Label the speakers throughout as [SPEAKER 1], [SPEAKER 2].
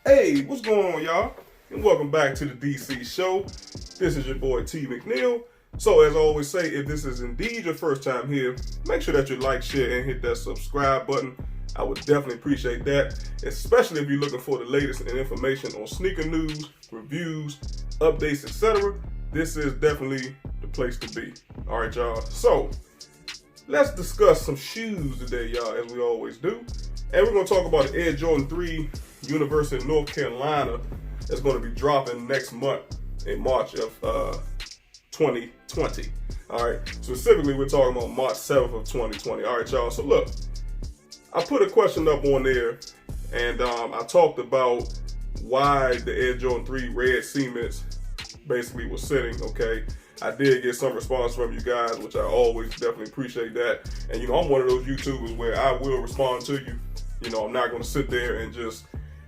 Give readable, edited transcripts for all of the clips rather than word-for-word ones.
[SPEAKER 1] Hey, what's going on, y'all? And welcome back to the DC Show. This is your boy T. McNeil. So, as I always say, if this is indeed your first time here, make sure that you like, share, and hit that subscribe button. I would definitely appreciate that, especially if you're looking for the latest information on sneaker news, reviews, updates, etc. This is definitely the place to be. All right, y'all. So, let's discuss some shoes today, y'all, as we always do. And we're going to talk about the Air Jordan 3 University of North Carolina that's going to be dropping next month in March of 2020. All right. Specifically, we're talking about March 7th of 2020. All right, y'all. So, look, I put a question up on there, and I talked about why the Air Jordan 3 red cements basically was sitting, okay? I did get some response from you guys, which I always definitely appreciate that. And, you know, I'm one of those YouTubers where I will respond to you. You know, I'm not going to sit there and just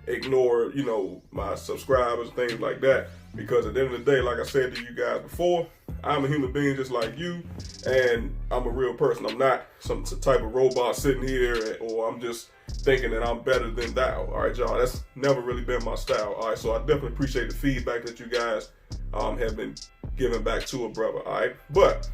[SPEAKER 1] ignore, you know, my subscribers, things like that. Because at the end of the day, like I said to you guys before, I'm a human being just like you, and I'm a real person. I'm not some type of robot sitting here, or I'm just thinking that I'm better than thou. All right, y'all, that's never really been my style. All right, so I definitely appreciate the feedback that you guys have been giving back to a brother. All right, but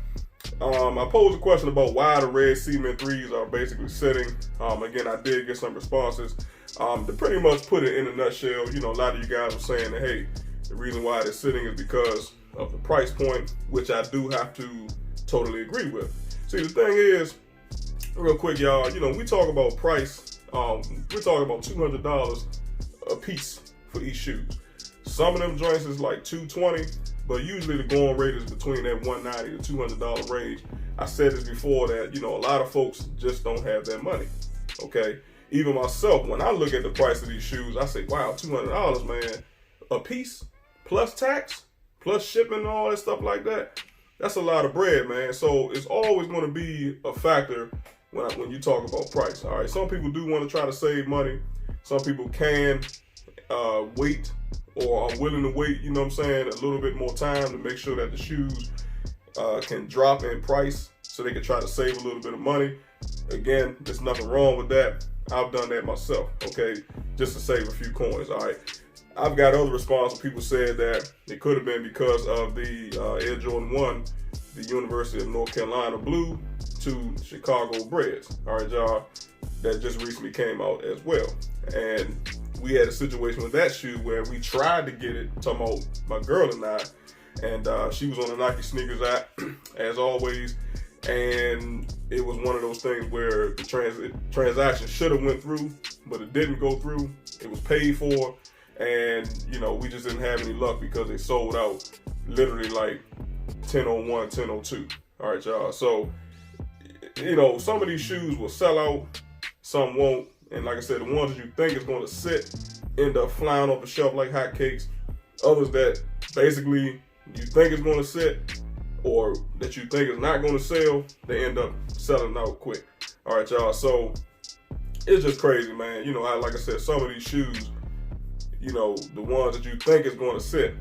[SPEAKER 1] I posed a question about why the red cement threes are basically sitting. Again, I did get some responses. To pretty much put it in a nutshell, you know, a lot of you guys were saying that, hey, the reason why they're sitting is because of the price point, which I do have to totally agree with. See, the thing is, real quick, y'all, you know, we talk about price. We're talking about $200 a piece for each shoes. Some of them joints is like $220, but usually the going rate is between that $190 to $200 range. I said this before that, you know, a lot of folks just don't have that money, okay? Even myself, when I look at the price of these shoes, I say, wow, $200, man, a piece, plus tax, plus shipping and all that stuff like that. That's a lot of bread, man. So it's always going to be a factor when you talk about price, all right? Some people do want to try to save money. Some people can wait or are willing to wait, you know what I'm saying, a little bit more time to make sure that the shoes can drop in price so they can try to save a little bit of money. Again, there's nothing wrong with that. I've done that myself, okay, just to save a few coins, all right? I've got other responses. People said that it could have been because of the Air Jordan 1, the University of North Carolina blue to Chicago Breds, all right, y'all, that just recently came out as well. And we had a situation with that shoe where we tried to get it, talking about my girl and I, and she was on the Nike sneakers app, as always, and it was one of those things where the transaction should have went through, but it didn't go through. It was paid for, and, you know, we just didn't have any luck because they sold out literally like 10:01, 10:02. All right, y'all. So, you know, some of these shoes will sell out, some won't. And like I said, the ones that you think is going to sit end up flying off the shelf like hotcakes. Others that basically you think is going to sit or that you think is not going to sell, they end up selling out quick. All right, y'all. So it's just crazy, man. You know, like I said, some of these shoes, you know, the ones that you think is going to sit,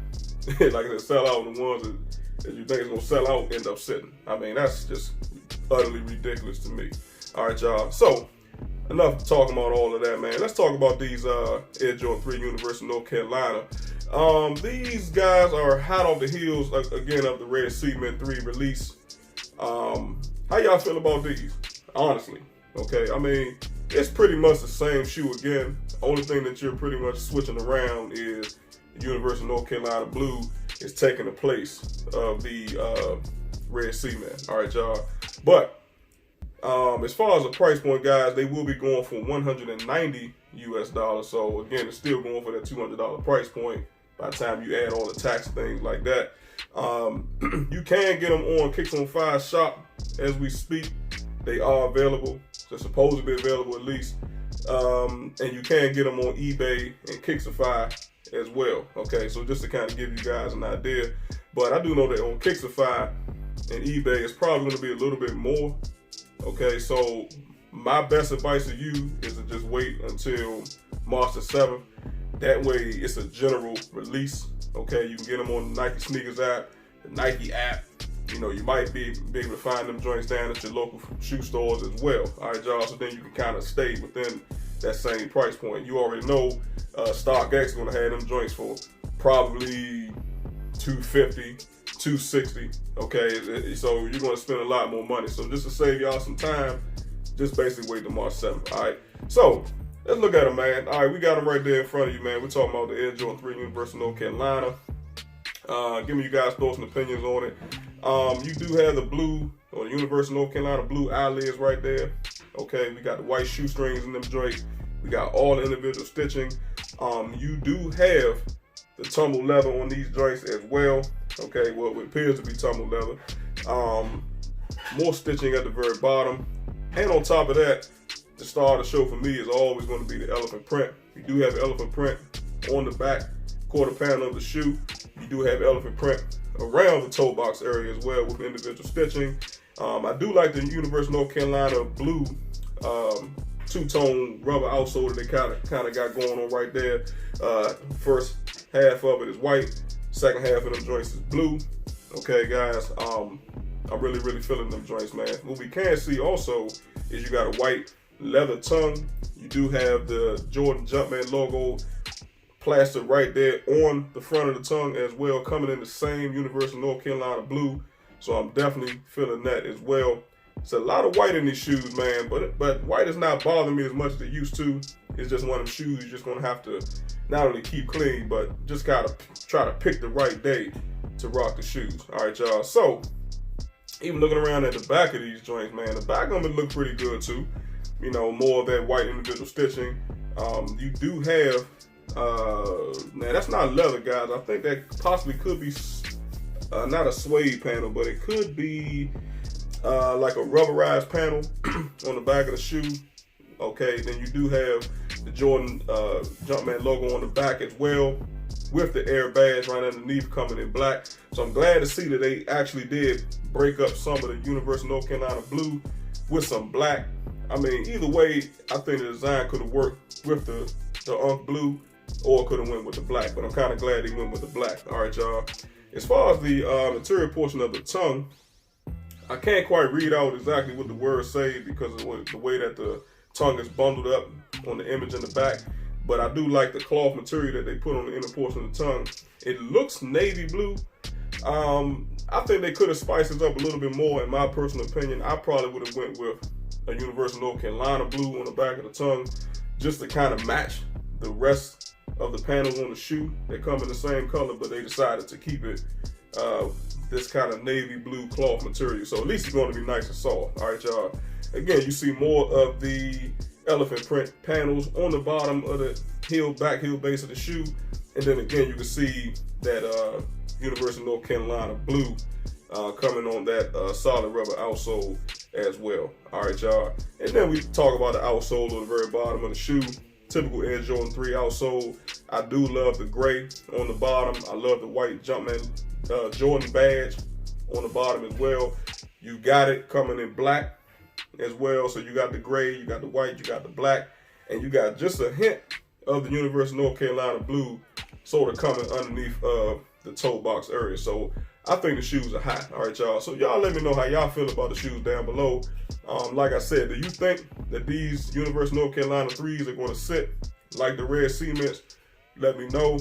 [SPEAKER 1] like I said, sell out, and the ones that you think is going to sell out end up sitting. I mean, that's just utterly ridiculous to me. All right, y'all. So enough talking about all of that, man. Let's talk about these Air Jordan 3 University of North Carolina. These guys are hot off the heels, again, of the red cement 3 release. How y'all feel about these? Honestly, okay? I mean, it's pretty much the same shoe again. The only thing that you're pretty much switching around is the University of North Carolina blue is taking the place of the red cement. All right, y'all. But as far as the price point, guys, they will be going for $190 US. So again, it's still going for that $200 price point by the time you add all the tax and things like that. You can get them on Kicks on Fire shop as we speak. They are available. They're supposed to be available at least. And you can get them on eBay and Kicksify as well. Okay, so just to kind of give you guys an idea. But I do know that on Kicksify and eBay, it's probably going to be a little bit more. Okay, so my best advice to you is to just wait until March the 7th. That way, it's a general release. Okay, you can get them on the Nike Sneakers app, the Nike app. You know, you might be able to find them joints down at your local shoe stores as well. All right, y'all. So then you can kind of stay within that same price point. You already know StockX is gonna have them joints for probably $250, $260. Okay, so you're gonna spend a lot more money. So just to save y'all some time, just basically wait till March 7th. All right, so let's look at them, man. All right, we got them right there in front of you, man. We're talking about the Air Jordan 3 University of North Carolina. Give me you guys' thoughts and opinions on it. You do have the blue, or the University of North Carolina blue eyelids right there. Okay, we got the white shoestrings in them joints. We got all the individual stitching. You do have the tumble leather on these joints as well. Okay, well, it appears to be tumble leather. More stitching at the very bottom. And on top of that, the star of the show for me is always going to be the elephant print. You do have elephant print on the back quarter panel of the shoe. You do have elephant print around the toe box area as well with individual stitching. I do like the University of North Carolina blue two-tone rubber outsole that they kind of got going on right there. First half of it is white, second half of them joints is blue. Okay, guys, I'm really feeling them joints, man. What we can see also is you got a white leather tongue. You do have the Jordan Jumpman logo plastered right there on the front of the tongue as well, coming in the same University of North Carolina blue. So I'm definitely feeling that as well. It's a lot of white in these shoes, man, but white is not bothering me as much as it used to. It's just one of them shoes you're just gonna have to not only keep clean, but just gotta try to pick the right day to rock the shoes. All right, y'all. So even looking around at the back of these joints, man, the back of them look pretty good too. You know, more of that white individual stitching. You do have, man, that's not leather, guys. I think that possibly could be not a suede panel, but it could be like a rubberized panel on the back of the shoe. Okay, then you do have the Jordan Jumpman logo on the back as well, with the Air badge right underneath coming in black. So I'm glad to see that they actually did break up some of the University of North Carolina blue with some black. I mean, either way, I think the design could have worked with the UNC blue, or could have went with the black, but I'm kind of glad they went with the black. All right, y'all. As far as the material portion of the tongue, I can't quite read out exactly what the words say because of the way that the tongue is bundled up on the image in the back, but I do like the cloth material that they put on the inner portion of the tongue. It looks navy blue. I think they could have spiced it up a little bit more, in my personal opinion. I probably would have went with a University of North Carolina blue on the back of the tongue, just to kind of match the rest of the panels on the shoe. They come in the same color, but they decided to keep it this kind of navy blue cloth material. So at least it's going to be nice and soft. All right, y'all. Again, you see more of the elephant print panels on the bottom of the back heel base of the shoe. And then again, you can see that University of North Carolina blue coming on that solid rubber outsole as well. All right, y'all. And then we talk about the outsole on the very bottom of the shoe. Typical Air Jordan 3 outsole. I do love the gray on the bottom. I love the white Jumpman Jordan badge on the bottom as well. You got it coming in black as well. So you got the gray, you got the white, you got the black, and you got just a hint of the University of North Carolina blue sort of coming underneath the toe box area. So I think the shoes are hot. All right, y'all. So y'all let me know how y'all feel about the shoes down below. Like I said, do you think that these University of North Carolina 3s are going to sit like the red cements? Let me know.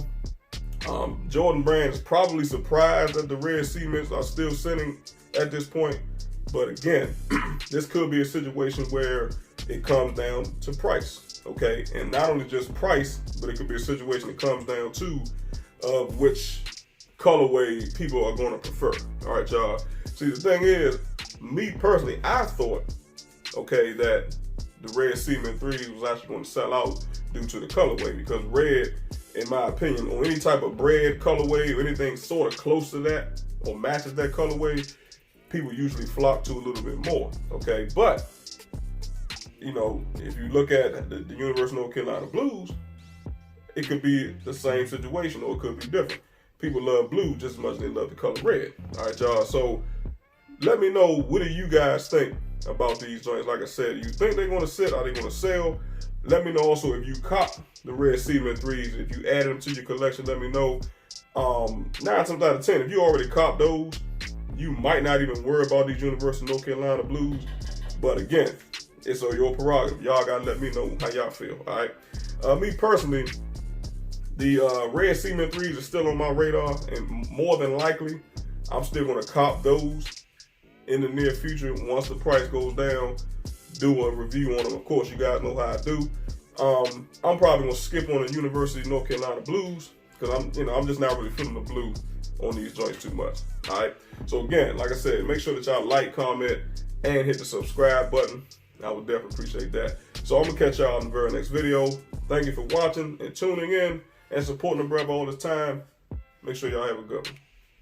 [SPEAKER 1] Jordan Brand is probably surprised that the red cements are still sitting at this point. But again, this could be a situation where it comes down to price, okay? And not only just price, but it could be a situation that comes down to which colorway people are going to prefer. All right, y'all. See, the thing is, me personally, I thought, okay, that the red cement 3 was actually going to sell out due to the colorway, because red, in my opinion, on any type of bread colorway or anything sort of close to that or matches that colorway, people usually flock to a little bit more, okay? But, you know, if you look at the University of North Carolina blues, it could be the same situation or it could be different. People love blue just as much as they love the color red. All right, y'all. So let me know, what do you guys think about these joints? Like I said, do you think they're going to sit? Are they going to sell? Let me know also if you cop the red cement 3s. If you add them to your collection, let me know. 9 times out of 10, if you already cop those, you might not even worry about these University of North Carolina blues. But again, It's your prerogative. Y'all gotta let me know how y'all feel. All right. Me personally, the red cement 3s are still on my radar, and more than likely, I'm still gonna cop those in the near future. Once the price goes down, do a review on them. Of course, you guys know how I do. I'm probably gonna skip on the University of North Carolina blues because I'm just not really feeling the blue on these joints too much. All right. So again, like I said, make sure that y'all like, comment, and hit the subscribe button. I would definitely appreciate that. So I'm gonna catch y'all in the very next video. Thank you for watching and tuning in and supporting the brother all the time. Make sure y'all have a good one.